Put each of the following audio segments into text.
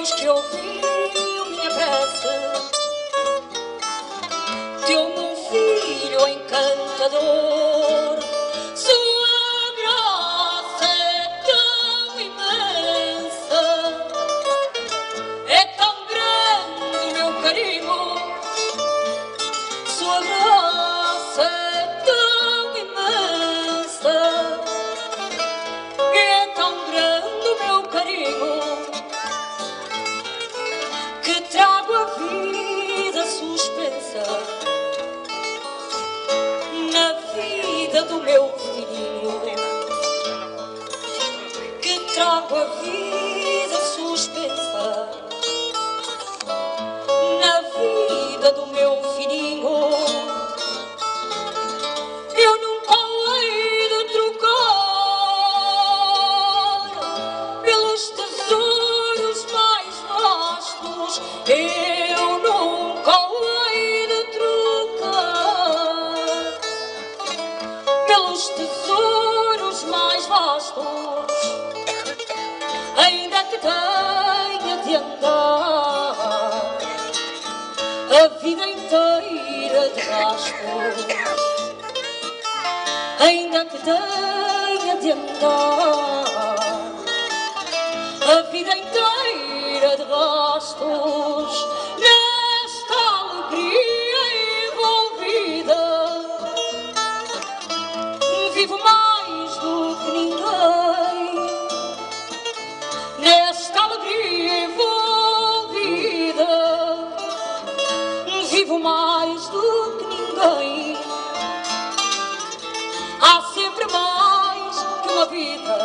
Deus que ouviu minha prece, deu-me um filho encantador. Sua graça é tão imensa, é tão grande o meu carinho. Sua graça é tão imensa, é tão grande o meu carinho, que trago a vida suspensa na vida do meu filhinho, que trago a vida suspensa na vida do meu filhinho. Eu nunca hei de trocar pelos tesouros mais vastos. Eu nunca hei de trocar pelos tesouros mais vastos, ainda que tenha de andar a vida inteira de rastros, ainda que tenha de andar a vida inteira de rastros, nesta alegria envolvida vivo mais do que ninguém. Nesta alegria envolvida vivo mais do que ninguém. Há sempre mais que uma vida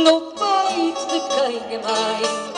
no peito de quem é mãe.